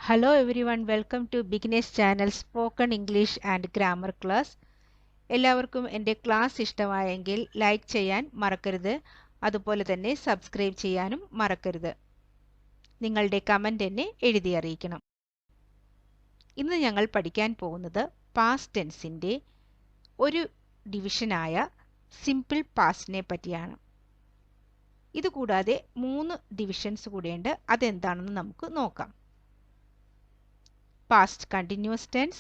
Hello everyone, welcome to Beginners Channel Spoken English and Grammar Class. എല്ലാവർക്കും എൻ്റെ class ഇഷ്ടമായെങ്കിൽ like ചെയ്യാൻ മറക്കരുത്. അതുപോലെ തന്നെ സബ്സ്ക്രൈബ് ചെയ്യാനും മറക്കരുത്. നിങ്ങളുടെ കമന്റ് എന്നെ എഴുതി അറിയിക്കണം. ഇന്ന് ഞങ്ങൾ പഠിക്കാൻ പോകുന്നത് പാസ്റ്റ് ടെൻസിന്റെ ഒരു ഡിവിഷനായ സിമ്പിൾ പാസ്റ്റിനെ പറ്റിയാണ്. ഇതുകൂടാതെ 3 ഡിവിഷൻസ് കൂടിയുണ്ട്. അതെന്താണെന്ന് നമുക്ക് നോക്കാം. Past continuous tense,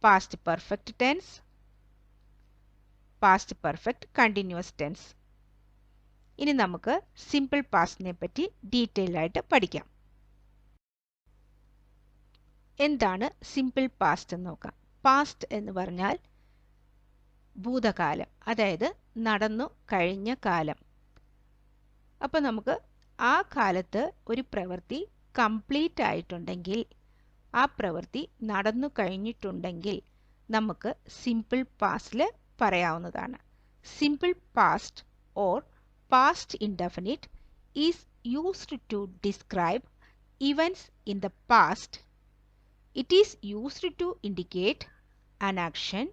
past perfect tense, past perfect continuous tense. ഇനി നമുക്ക് സിമ്പിൾ പാസ്റ്റിനെ പറ്റി ഡീറ്റെയിൽ ആയിട്ട് പഠിക്കാം. എന്താണ് സിമ്പിൾ പാസ്റ്റ് എന്ന് നോക്കാം. പാസ്റ്റ് എന്ന് പറഞ്ഞാൽ ഭൂതകാലം, അതായത് നടന്നു കഴിഞ്ഞ കാലം. അപ്പോൾ നമുക്ക് ആ കാലത്ത് ഒരു പ്രവൃത്തി കംപ്ലീറ്റ് ആയിട്ടുണ്ടെങ്കിൽ, ആ പ്രവൃത്തി നടന്നു കഴിഞ്ഞിട്ടുണ്ടെങ്കിൽ നമുക്ക് സിമ്പിൾ പാസ്റ്റിൽ പറയാവുന്നതാണ്. Simple past or past indefinite is used to describe events in the past. It is used to indicate an action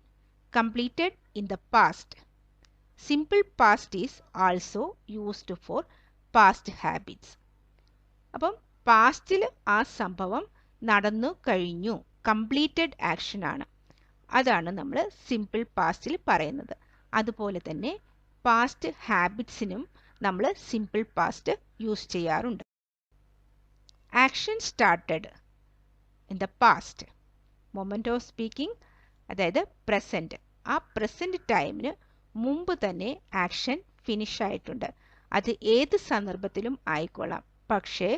completed in the past. Simple past is also used for past habits. അപ്പം പാസ്റ്റിൽ ആ സംഭവം നടന്നു കഴിഞ്ഞു, completed action ആണ്. അതാണ് നമ്മൾ simple പാസ്റ്റിൽ പറയുന്നത്. അതുപോലെ തന്നെ പാസ്റ്റ് ഹാബിറ്റ്സിനും നമ്മൾ സിമ്പിൾ പാസ്റ്റ് യൂസ് ചെയ്യാറുണ്ട്. Action started in the past, moment of speaking, അതായത് പ്രസന്റ്. ആ പ്രസന്റ് ടൈമിന് മുമ്പ് തന്നെ ആക്ഷൻ ഫിനിഷ് ആയിട്ടുണ്ട്. അത് ഏത് സന്ദർഭത്തിലും ആയിക്കൊള്ളാം, പക്ഷേ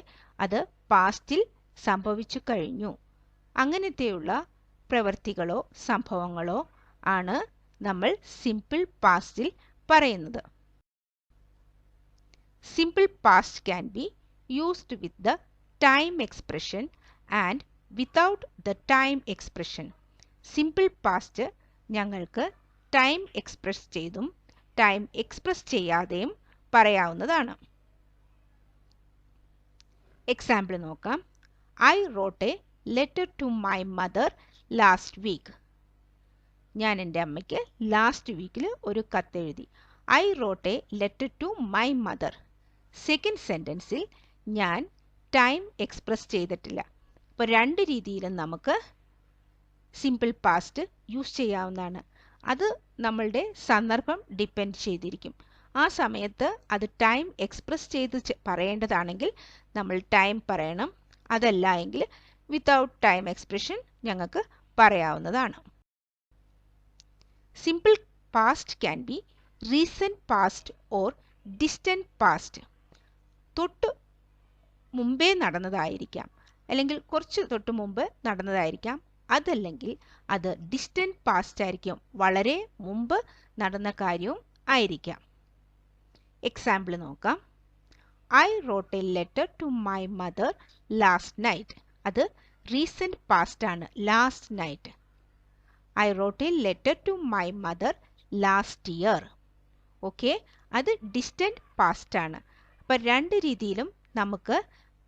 അത് പാസ്റ്റിൽ സംഭവിച്ചു കഴിഞ്ഞു. അങ്ങനത്തെയുള്ള പ്രവൃത്തികളോ സംഭവങ്ങളോ ആണ് നമ്മൾ സിമ്പിൾ പാസ്റ്റിൽ പറയുന്നത്. Simple past can be used with the time expression and without the time expression. Simple past ഞങ്ങൾക്ക് ടൈം എക്സ്പ്രസ് ചെയ്തും ടൈം എക്സ്പ്രസ് ചെയ്യാതെയും പറയാവുന്നതാണ്. എക്സാമ്പിൾ നോക്കാം. I wrote a letter to my mother last week. ഞാൻ എൻ്റെ അമ്മയ്ക്ക് ലാസ്റ്റ് വീക്കിൽ ഒരു കത്തെഴുതി. I wrote a letter to my mother. Second സെൻറ്റൻസിൽ ഞാൻ ടൈം എക്സ്പ്രസ് ചെയ്തിട്ടില്ല. അപ്പോൾ 2 രീതിയിലും നമുക്ക് സിമ്പിൾ പാസ്റ്റ് യൂസ് ചെയ്യാവുന്നതാണ്. അത് നമ്മളുടെ സന്ദർഭം ഡിപ്പെൻഡ് ചെയ്തിരിക്കും. ആ സമയത്ത് അത് ടൈം എക്സ്പ്രസ് ചെയ്ത് പറയേണ്ടതാണെങ്കിൽ നമ്മൾ ടൈം പറയണം. അതല്ല എങ്കിൽ വിത്തൗട്ട് ടൈം എക്സ്പ്രഷൻ ഞങ്ങൾക്ക് പറയാവുന്നതാണ്. Simple past can B recent past or distant past. തൊട്ട് മുമ്പേ നടന്നതായിരിക്കാം, അല്ലെങ്കിൽ കുറച്ച് തൊട്ട് മുമ്പ് നടന്നതായിരിക്കാം. അതല്ലെങ്കിൽ അത് ഡിസ്റ്റന്റ് പാസ്റ്റ് ആയിരിക്കും, വളരെ മുമ്പ് നടന്ന കാര്യവും ആയിരിക്കാം. എക്സാമ്പിൾ നോക്കാം. I wrote a letter to my mother last night. അത് റീസെന്റ് പാസ്റ്റ് ആണ്, last night. I wrote a letter to my mother last year. Okay, അത് ഡിസ്റ്റന്റ് പാസ്റ്റ് ആണ്. അപ്പം 2 രീതിയിലും നമുക്ക്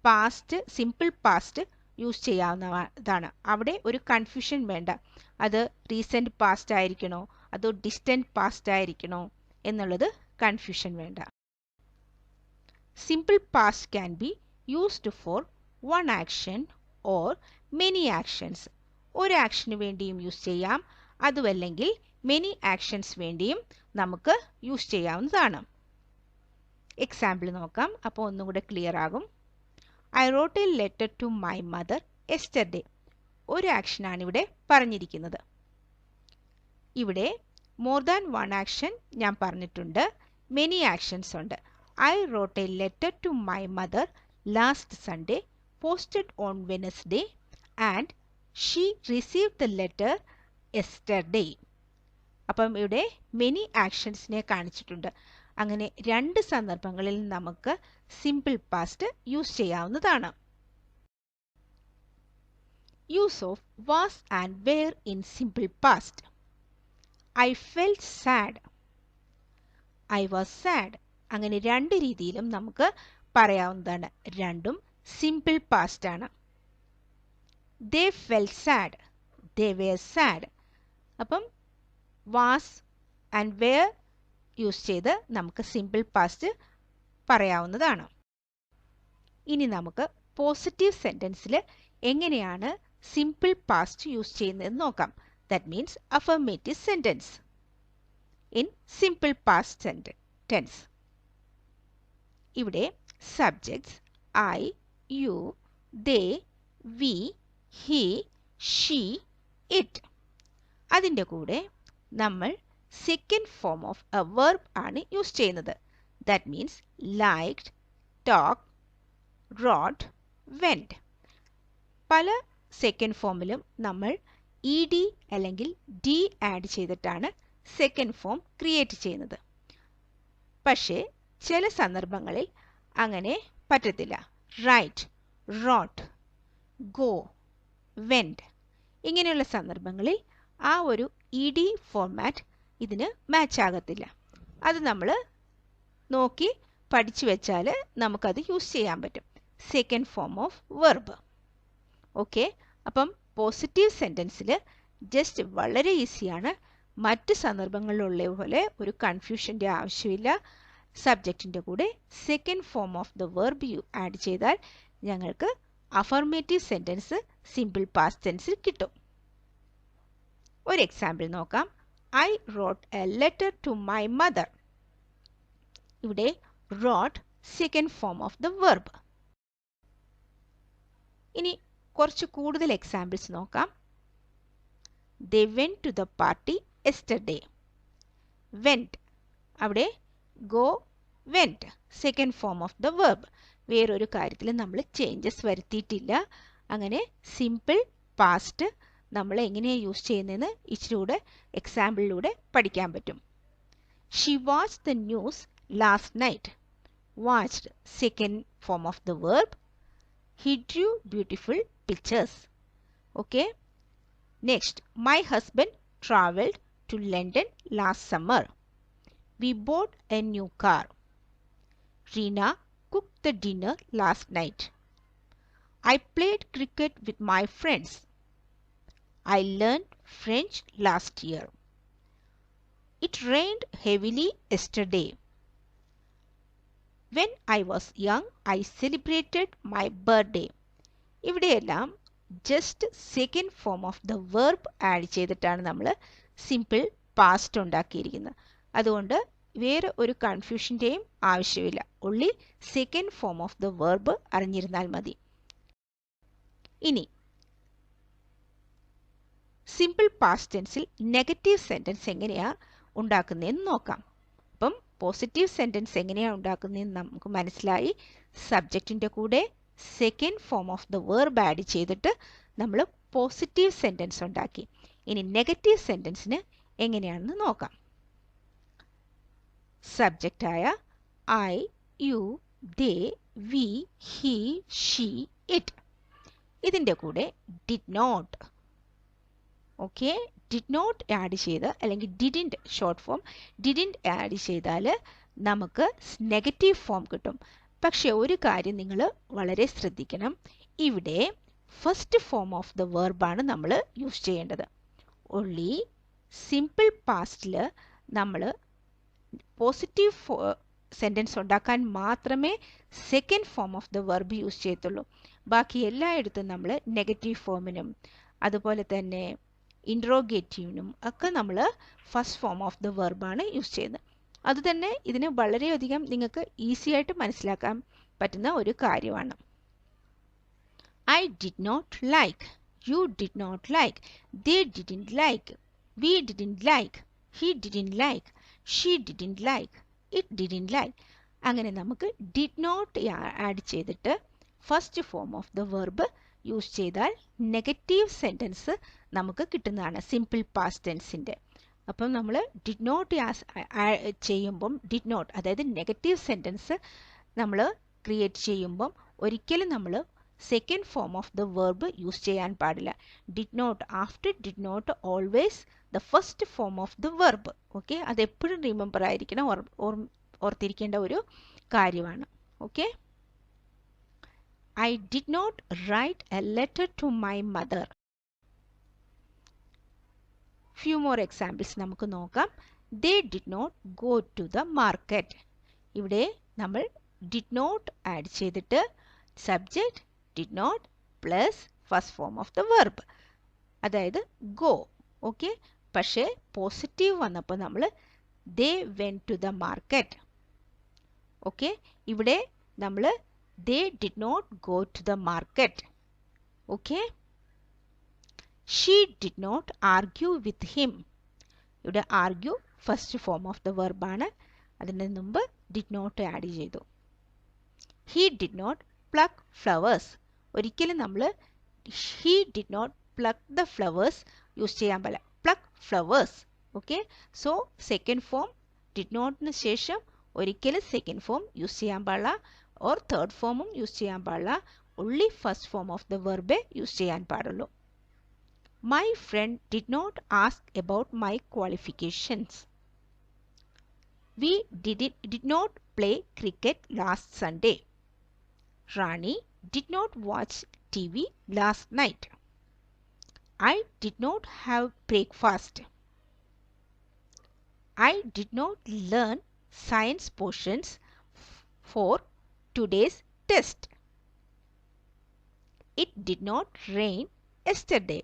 പാസ്റ്റ്, സിമ്പിൾ പാസ്റ്റ് യൂസ് ചെയ്യാവുന്നതാണ്. അവിടെ ഒരു കൺഫ്യൂഷൻ വേണ്ട. അത് റീസെന്റ് പാസ്റ്റ് ആയിരിക്കണോ അതോ ഡിസ്റ്റന്റ് പാസ്റ്റ് ആയിരിക്കണോ എന്നുള്ളത് കൺഫ്യൂഷൻ വേണ്ട. Simple past can be used for one action or many actions. ഒരു ആക്ഷന് വേണ്ടിയും യൂസ് ചെയ്യാം, അതുമല്ലെങ്കിൽ മെനി ആക്ഷൻസ് വേണ്ടിയും നമുക്ക് യൂസ് ചെയ്യാവുന്നതാണ്. എക്സാമ്പിൾ നോക്കാം, അപ്പോൾ ഒന്നും കൂടെ ക്ലിയർ ആകും. I wrote a letter to my mother yesterday. ഒരു ആക്ഷനാണ് ഇവിടെ പറഞ്ഞിരിക്കുന്നത്. ഇവിടെ മോർ ദാൻ വൺ ആക്ഷൻ ഞാൻ പറഞ്ഞിട്ടുണ്ട്, മെനി ആക്ഷൻസ് ഉണ്ട്. I wrote a letter to my mother last Sunday, posted on Wednesday, and she received the letter yesterday. അപ്പം ഇവിടെ മെനി ആക്ഷൻസിനെ കാണിച്ചിട്ടുണ്ട്. അങ്ങനെ 2 സന്ദർഭങ്ങളിൽ നമുക്ക് സിമ്പിൾ പാസ്റ്റ് യൂസ് ചെയ്യാവുന്നതാണ്. Use of was and were in simple past. I felt sad, I was sad. അങ്ങനെ 2 രീതിയിലും നമുക്ക് പറയാവുന്നതാണ്. രണ്ടും സിമ്പിൾ പാസ്റ്റ് ആണ്. they felt sad. They were sad. അപ്പം was and were യൂസ് ചെയ്ത് നമുക്ക് സിമ്പിൾ പാസ്റ്റ് പറയാവുന്നതാണ്. ഇനി നമുക്ക് പോസിറ്റീവ് സെൻറ്റൻസിൽ എങ്ങനെയാണ് സിമ്പിൾ പാസ്റ്റ് യൂസ് ചെയ്യുന്നതെന്ന് നോക്കാം. That means affirmative sentence in simple past tense. ഇവിടെ subjects I, you, they, we, he, she, it. അതിൻ്റെ കൂടെ നമ്മൾ second form of a verb ആണ് യൂസ് ചെയ്യുന്നത്. That means liked, talk, wrote, went. പല second ഫോമിലും നമ്മൾ ഇ ഡി അല്ലെങ്കിൽ ഡി ആഡ് ചെയ്തിട്ടാണ് സെക്കൻഡ് ഫോം ക്രിയേറ്റ് ചെയ്യുന്നത്. പക്ഷേ ചില സന്ദർഭങ്ങളിൽ അങ്ങനെ പറ്റത്തില്ല. റൈറ്റ്, റോട്ട്, ഗോ, വെൻറ്റ് ഇങ്ങനെയുള്ള സന്ദർഭങ്ങളിൽ ആ ഒരു ഇ ഡി ഫോർമാറ്റ് ഇതിന് മാച്ച് ആകത്തില്ല. അത് നമ്മൾ നോക്കി പഠിച്ചു വെച്ചാൽ നമുക്കത് യൂസ് ചെയ്യാൻ പറ്റും. Second form of verb. Okay, അപ്പം പോസിറ്റീവ് സെൻറ്റൻസിൽ ജസ്റ്റ് വളരെ ഈസിയാണ്. മറ്റ് സന്ദർഭങ്ങളിലുള്ള പോലെ ഒരു കൺഫ്യൂഷൻ്റെ ആവശ്യമില്ല. സബ്ജക്റ്റിൻ്റെ കൂടെ second form of the verb add ചെയ്താൽ ഞങ്ങൾക്ക് അഫർമേറ്റീവ് സെൻറ്റൻസ് സിമ്പിൾ പാസ്റ്റ് ടെൻസിൽ കിട്ടും. ഒരു എക്സാമ്പിൾ നോക്കാം. I wrote a letter to my mother. ഇവിടെ wrote second form of the verb. ഇനി കുറച്ച് കൂടുതൽ എക്സാമ്പിൾസ് നോക്കാം. They went to the party yesterday. Went അവിടെ go, went second form of the verb. വേറൊരു കാര്യത്തിൽ നമ്മൾ ചേഞ്ചസ് വരുത്തിയിട്ടില്ല. അങ്ങനെ സിമ്പിൾ പാസ്റ്റ് നമ്മൾ എങ്ങനെയാണ് യൂസ് ചെയ്യുന്നതെന്ന് ഇച്ചിരൂടെ എക്സാമ്പിളിലൂടെ പഠിക്കാൻ പറ്റും. She watched the news last night. Watched second form of the verb. He drew beautiful pictures. Okay. Next, my husband traveled to London last summer. We bought a new car. Rina cooked the dinner last night. I played cricket with my friends. I learned French last year. It rained heavily yesterday. When I was young, I celebrated my birthday. ഇവിടെയെല്ലാം just second form of the verb add ചെയ്തിട്ടാണ് നമ്മൾ simple past ഉണ്ടാക്കിയിരിക്കുന്നത്. അതുകൊണ്ട് വേറെ ഒരു കൺഫ്യൂഷൻ്റെയും ആവശ്യമില്ല. Only second form of the verb അറിഞ്ഞിരുന്നാൽ മതി. ഇനി സിമ്പിൾ പാസ്റ്റ് ടെൻസിൽ നെഗറ്റീവ് സെൻറ്റൻസ് എങ്ങനെയാണ് ഉണ്ടാക്കുന്നതെന്ന് നോക്കാം. അപ്പം പോസിറ്റീവ് സെൻറ്റൻസ് എങ്ങനെയാണ് ഉണ്ടാക്കുന്നതെന്ന് നമുക്ക് മനസ്സിലായി. സബ്ജക്റ്റിൻ്റെ കൂടെ second form of the verb add ചെയ്തിട്ട് നമ്മൾ പോസിറ്റീവ് സെൻറ്റൻസ് ഉണ്ടാക്കി. ഇനി നെഗറ്റീവ് സെൻറ്റൻസിന് എങ്ങനെയാണെന്ന് നോക്കാം. സബ്ജക്റ്റായ I, you, they, we, he, she, it. ഇതിൻ്റെ കൂടെ did not. Okay, did not add ചെയ്ത് അല്ലെങ്കിൽ didn't short form didn't add ചെയ്താൽ നമുക്ക് നെഗറ്റീവ് ഫോം കിട്ടും. പക്ഷേ ഒരു കാര്യം നിങ്ങൾ വളരെ ശ്രദ്ധിക്കണം. ഇവിടെ ഫസ്റ്റ് ഫോം ഓഫ് ദ വെർബാണ് നമ്മൾ യൂസ് ചെയ്യേണ്ടത്. ഒൺലി സിമ്പിൾ പാസ്റ്റിൽ നമ്മൾ പോസിറ്റീവ് സെൻറ്റൻസ് ഉണ്ടാക്കാൻ മാത്രമേ second form of the verb use ചെയ്യത്തുള്ളൂ. ബാക്കി എല്ലായിടത്തും നമ്മൾ നെഗറ്റീവ് ഫോമിനും അതുപോലെ തന്നെ ഇൻട്രോഗേറ്റീവിനും ഒക്കെ നമ്മൾ ഫസ്റ്റ് ഫോം ഓഫ് ദ വെർബാണ് യൂസ് ചെയ്യുന്നത്. അതുതന്നെ ഇതിന് വളരെയധികം നിങ്ങൾക്ക് ഈസി ആയിട്ട് മനസ്സിലാക്കാൻ പറ്റുന്ന ഒരു കാര്യമാണ്. I did not like, you did not like, they didn't like, we didn't like, he didn't like, she didn't like, it didn't like. അങ്ങനെ നമുക്ക് did not ആഡ് ചെയ്തിട്ട് first form of the verb use ചെയ്താൽ negative sentence നമുക്ക് കിട്ടുന്നതാണ് simple past ടെൻസിൻ്റെ. അപ്പം നമ്മൾ did not ചെയ്യുമ്പം ഡിഡ് നോട്ട് അതായത് നെഗറ്റീവ് സെൻറ്റൻസ് നമ്മൾ ക്രിയേറ്റ് ചെയ്യുമ്പം ഒരിക്കലും നമ്മൾ second form of the verb use ചെയ്യാൻ പാടില്ല. Did not after did not always the first form of the verb. Okay, അതെപ്പോഴും റിമെമ്പർ ആയിരിക്കണം, ഓർത്തിരിക്കേണ്ട ഒരു കാര്യമാണ്. Okay, I did not write a letter to my mother. Few more examples നമുക്ക് നോക്കാം. They did not go to the market. ഇവിടെ നമ്മൾ did not add ചെയ്തിട്ട് subject did not plus first form of the verb. അതായത് go. Okay, പക്ഷേ positive വന്നപ്പോൾ നമ്മൾ they went to the market. Okay, ഇവിടെ നമ്മൾ they did not go to the market. Okay, she did not argue with him. ഇവിടെ argue first form of the verb ആണ്. അതിന് മുമ്പ് did not ആഡ് ചെയ്തു. he did not pluck flowers. ഒരിക്കലും നമ്മൾ he did not pluck the flowers use ചെയ്യാൻ പാടില്ല. pluck flowers. Okay, so second form did notന് ശേഷം ഒരിക്കലും സെക്കൻഡ് ഫോം യൂസ് ചെയ്യാൻ പാടില്ല, ഓർ തേർഡ് ഫോമും യൂസ് ചെയ്യാൻ പാടില്ല. only first form of the verb use ചെയ്യാൻ പാടുള്ളൂ. My friend did not ask about my qualifications. We did not play cricket last Sunday. Rani did not watch TV last night. I did not have breakfast. I did not learn science portions for today's test. It did not rain yesterday.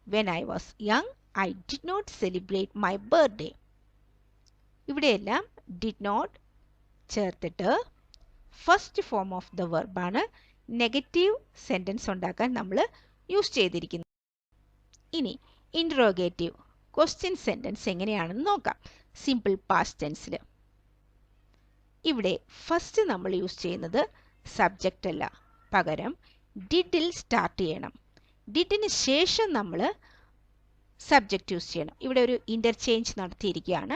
When I was young, I did not celebrate my birthday. ഇവിടെയെല്ലാം did not ചേർത്തിട്ട് first form of the verb ആണ് negative sentence ഉണ്ടാക്കാൻ നമ്മൾ use ചെയ്തിരിക്കുന്നത്. ഇനി interrogative question sentence എങ്ങനെയാണെന്ന് നോക്കാം. Simple past ടെൻസിൽ ഇവിടെ ഫസ്റ്റ് നമ്മൾ യൂസ് ചെയ്യുന്നത് സബ്ജക്റ്റ് അല്ല, പകരം ഡിഡിൽ സ്റ്റാർട്ട് ചെയ്യണം. ഡിഡിന് ശേഷം നമ്മൾ സബ്ജക്റ്റ് യൂസ് ചെയ്യണം. ഇവിടെ ഒരു ഇൻ്റർചേഞ്ച് നടത്തിയിരിക്കുകയാണ്.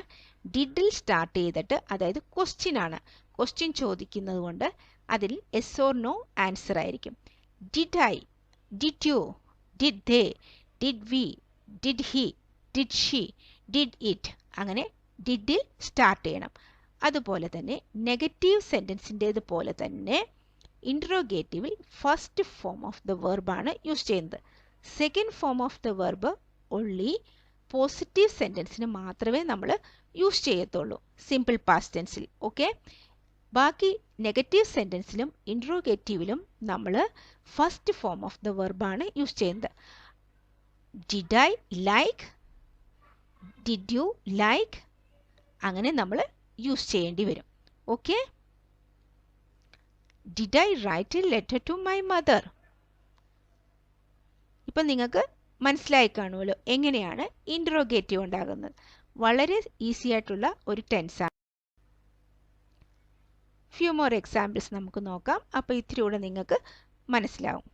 ഡിഡിൽ സ്റ്റാർട്ട് ചെയ്തിട്ട്, അതായത് ക്വസ്റ്റ്യൻ ആണ്, ക്വസ്റ്റ്യൻ ചോദിക്കുന്നത് കൊണ്ട് അതിൽ എസ് ഓർ നോ ആൻസർ ആയിരിക്കും. Did I, did you, did they, did V, did he, did she, did it, അങ്ങനെ ഡിഡിൽ സ്റ്റാർട്ട് ചെയ്യണം. അതുപോലെ തന്നെ നെഗറ്റീവ് സെൻറ്റൻസിൻ്റേത് പോലെ തന്നെ ഇൻട്രോഗേറ്റീവിൽ first form of the verb ആണ് യൂസ് ചെയ്യുന്നത്. Second form of the verb only positive സെൻറ്റൻസിന് മാത്രമേ നമ്മൾ യൂസ് ചെയ്യത്തുള്ളൂ സിമ്പിൾ പാസ്റ്റ് ടെൻസിൽ. ഓക്കെ, ബാക്കി നെഗറ്റീവ് സെൻറ്റൻസിലും ഇൻട്രോഗേറ്റീവിലും നമ്മൾ first form of the verb ആണ് യൂസ് ചെയ്യുന്നത്. Did I like, did you like, അങ്ങനെ നമ്മൾ യൂസ് ചെയ്യേണ്ടി വരും. Okay, did I write a letter to my mother. ഇപ്പം നിങ്ങൾക്ക് മനസ്സിലായി കാണുമല്ലോ എങ്ങനെയാണ് ഇൻട്രോഗേറ്റീവ് ഉണ്ടാകുന്നത്. വളരെ ഈസി ആയിട്ടുള്ള ഒരു ടെൻസാണ്. ഫ്യൂ മോർ എക്സാമ്പിൾസ് നമുക്ക് നോക്കാം. അപ്പോൾ ഇത്തിരി കൂടെ നിങ്ങൾക്ക് മനസ്സിലാവും.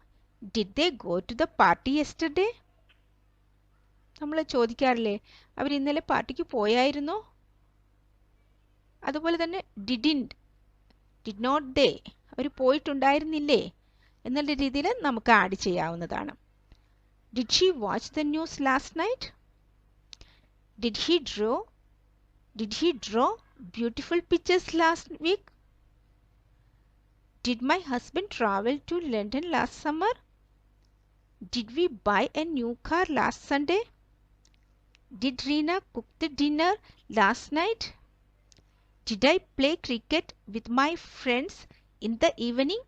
Did they go to the party yesterday? നമ്മൾ ചോദിക്കാറില്ലേ, അവർ ഇന്നലെ പാർട്ടിക്ക് പോയായിരുന്നോ? അതുപോലെ തന്നെ ഡിഡിൻറ്റ്, ഡിഡ് നോട്ട് ദേ, അവർ പോയിട്ടുണ്ടായിരുന്നില്ലേ എന്നുള്ള രീതിയിൽ നമുക്ക് ആഡ് ചെയ്യാവുന്നതാണ്. Did she watch the news last night? Did he draw beautiful pictures last week? Did my husband travel to London last summer? Did we buy a new car last Sunday? Did Reena cook the dinner last night? Did I play cricket with my friends in the evening?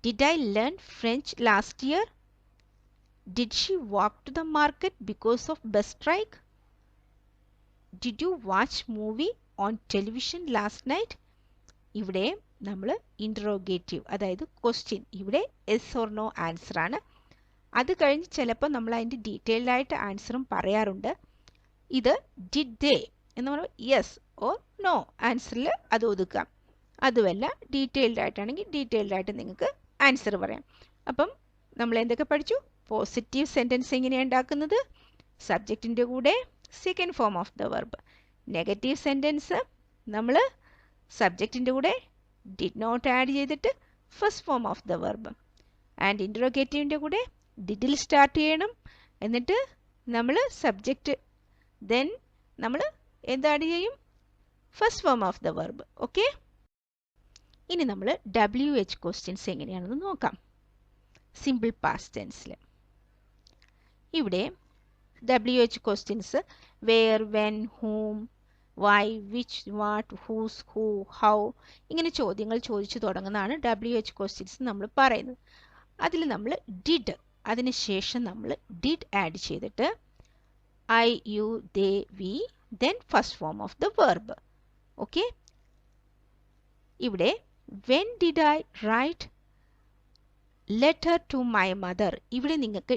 Did I learn French last year? Did she walk to the market because of bus strike? Did you watch movie on television last night? ഇവിടെ നമ്മൾ interrogative, അതായത് question, ഇവിടെ S or no answer ആണ്. അത് കഴിഞ്ഞ് ചിലപ്പോൾ നമ്മൾ അതിൻ്റെ ഡീറ്റെയിൽഡ് ആയിട്ട് ആൻസറും പറയാറുണ്ട്. ഇത് ഡിഡ് ദേ എന്ന് പറയുമ്പോൾ യെസ് ഓർ നോ ആൻസറിൽ അത് ഒതുക്കാം. അതുമല്ല ഡീറ്റെയിൽഡ് ആയിട്ടാണെങ്കിൽ ഡീറ്റെയിൽഡ് ആയിട്ട് നിങ്ങൾക്ക് ആൻസർ പറയാം. അപ്പം നമ്മൾ എന്തൊക്കെ പഠിച്ചു? പോസിറ്റീവ് സെൻറ്റൻസ് എങ്ങനെയാണ് ഉണ്ടാക്കുന്നത്? സബ്ജക്റ്റിൻ്റെ കൂടെ second form of the verb. Negative sentence നമ്മൾ സബ്ജക്റ്റിൻ്റെ കൂടെ ഡിഡ് നോട്ട് ആഡ് ചെയ്തിട്ട് first form of the verb. And ഇൻട്രോഗേറ്റീവിൻ്റെ കൂടെ ഡിഡിൽ സ്റ്റാർട്ട് ചെയ്യണം, എന്നിട്ട് നമ്മൾ സബ്ജക്റ്റ്, ദെൻ നമ്മൾ എന്ത് ആഡ് ചെയ്യും? First form of the verb. Okay, ഇനി നമ്മൾ WH ക്വസ്റ്റ്യൻസ് എങ്ങനെയാണെന്ന് നോക്കാം. സിമ്പിൾ പാസ്റ്റ് ടെൻസിൽ ഇവിടെ WH questions where, when, whom, why, which, what, whose, who, how ഇങ്ങനെ ചോദ്യങ്ങൾ ചോദിച്ചു തുടങ്ങുന്നതാണ് WH ക്വസ്റ്റ്യൻസ് നമ്മൾ പറയുന്നത്. അതിൽ നമ്മൾ ഡിഡ്, അതിനുശേഷം നമ്മൾ ഡിഡ് ആഡ് ചെയ്തിട്ട് I, you, they, we, then first form of the verb. Okay? ഇവിടെ when did I write letter to my mother? ഇവിടെ നിങ്ങൾക്ക്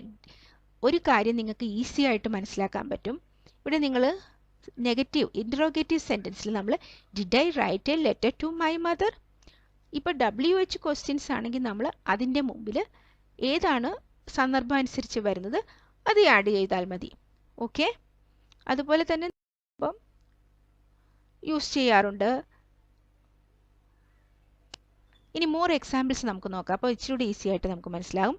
ഒരു കാര്യം നിങ്ങൾക്ക് ഈസി ആയിട്ട് മനസ്സിലാക്കാൻ പറ്റും. ഇവിടെ നിങ്ങൾ നെഗറ്റീവ് ഇൻറ്ററോഗേറ്റീവ് സെൻറ്റൻസിൽ നമ്മൾ did I write a letter to my mother. ഇപ്പോൾ WH ക്വസ്റ്റ്യൻസ് ആണെങ്കിൽ നമ്മൾ അതിൻ്റെ മുമ്പിൽ ഏതാണ് സന്ദർഭം അനുസരിച്ച് വരുന്നത് അത് ആഡ് ചെയ്താൽ മതി. ഓക്കെ, അതുപോലെ തന്നെ ഇപ്പം യൂസ് ചെയ്യാറുണ്ട്. ഇനി മോർ എക്സാമ്പിൾസ് നമുക്ക് നോക്കാം. അപ്പോൾ ഇച്ചിരി ഈസി ആയിട്ട് നമുക്ക് മനസ്സിലാകും.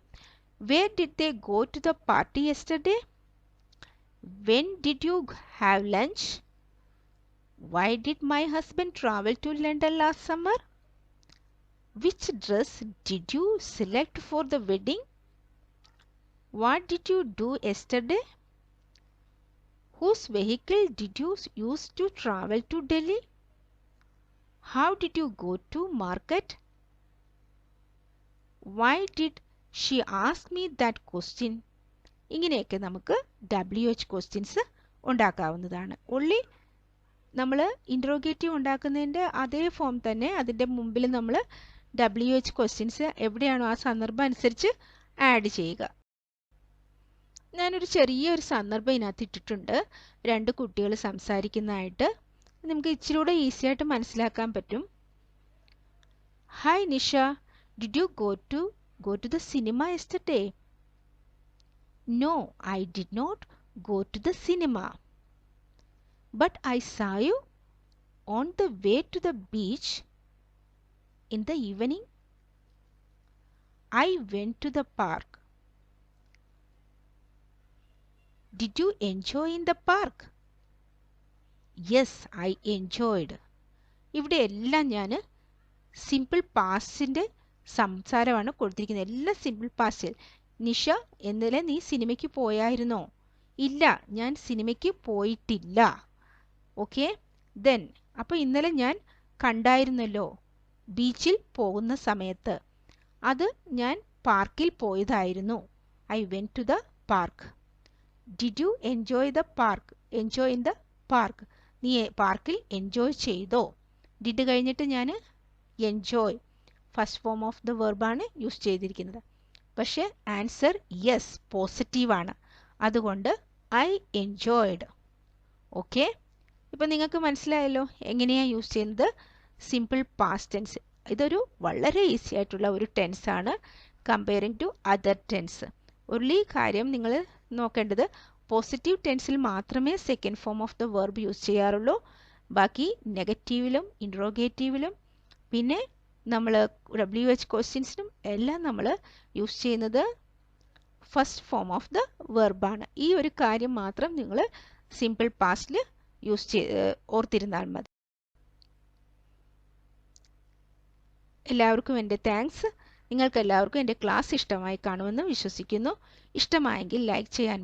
Where did they go to the party yesterday? When did you have lunch? Why did my husband travel to London last summer? Which dress did you select for the wedding? What did you do yesterday? Whose vehicle did you use to travel to Delhi? How did you go to market? Why did she ask me that question? ഇങ്ങനെയൊക്കെ നമുക്ക് WH questions ഉണ്ടാക്കാവുന്നതാണ്. ഉള്ളി നമ്മൾ interrogative ഉണ്ടാക്കുന്നതിൻ്റെ അതേ form തന്നെ അതിൻ്റെ മുമ്പിൽ നമ്മൾ WH questions എവിടെയാണോ ആ സന്ദർഭം അനുസരിച്ച് ആഡ് ചെയ്യുക. ഞാനൊരു ചെറിയൊരു സന്ദർഭം ഇതിനകത്ത് ഇട്ടിട്ടുണ്ട്. രണ്ട് കുട്ടികൾ സംസാരിക്കുന്നതായിട്ട് നമുക്ക് ഇച്ചിരി കൂടെ ഈസി ആയിട്ട് മനസ്സിലാക്കാൻ പറ്റും. Hi Nisha, did you go to the cinema yesterday? No, I did not go to the cinema. But I saw you on the way to the beach in the evening. I went to the park. Did you enjoy in the park? Yes, I enjoyed. ഇവിടെ എല്ലാം ഞാൻ simple പാസ്റ്റിൻ്റെ സംസാരമാണ് കൊടുത്തിരിക്കുന്നത്. എല്ലാം simple പാസ്റ്റിൽ. Nisha, ഇന്നലെ നീ സിനിമയ്ക്ക് പോയായിരുന്നോ? ഇല്ല, ഞാൻ സിനിമയ്ക്ക് പോയിട്ടില്ല. ഓക്കെ, ദെൻ അപ്പോൾ ഇന്നലെ ഞാൻ കണ്ടായിരുന്നല്ലോ ബീച്ചിൽ പോകുന്ന സമയത്ത്. അത് ഞാൻ പാർക്കിൽ പോയതായിരുന്നു. I went to the park. Did you enjoy the park? Enjoy in the park. നീ പാർക്കിൽ എൻജോയ് ചെയ്തോ? ഡിഡ് കഴിഞ്ഞിട്ട് ഞാൻ enjoy first form of the വെർബാണ് യൂസ് ചെയ്തിരിക്കുന്നത്. പക്ഷേ ആൻസർ യെസ് പോസിറ്റീവാണ്. അതുകൊണ്ട് ഐ എൻജോയ്ഡ്. ഓക്കെ, ഇപ്പം നിങ്ങൾക്ക് മനസ്സിലായല്ലോ എങ്ങനെയാണ് യൂസ് ചെയ്യുന്നത് സിമ്പിൾ പാസ്റ്റ് ടെൻസ്. ഇതൊരു വളരെ ഈസി ആയിട്ടുള്ള ഒരു ടെൻസാണ് കമ്പയറിംഗ് ടു അതർ ടെൻസ്. ഒരു കാര്യം നിങ്ങൾ നോക്കേണ്ടത് പോസിറ്റീവ് ടെൻസിൽ മാത്രമേ second form of the verb use ചെയ്യാറുള്ളൂ. ബാക്കി നെഗറ്റീവിലും ഇൻട്രോഗേറ്റീവിലും പിന്നെ നമ്മൾ WH ക്വസ്റ്റ്യൻസിനും എല്ലാം നമ്മൾ യൂസ് ചെയ്യുന്നത് ഫസ്റ്റ് ഫോം ഓഫ് ദ വെർബാണ്. ഈ ഒരു കാര്യം മാത്രം നിങ്ങൾ സിമ്പിൾ പാസ്റ്റിൽ ഓർത്തിരുന്നാൽ മതി. എല്ലാവർക്കും എൻ്റെ താങ്ക്സ്. നിങ്ങൾക്ക് എല്ലാവർക്കും എൻ്റെ ക്ലാസ് ഇഷ്ടമായി കാണുമെന്ന് വിശ്വസിക്കുന്നു. ഇഷ്ടമായെങ്കിൽ ലൈക്ക് ചെയ്യാൻ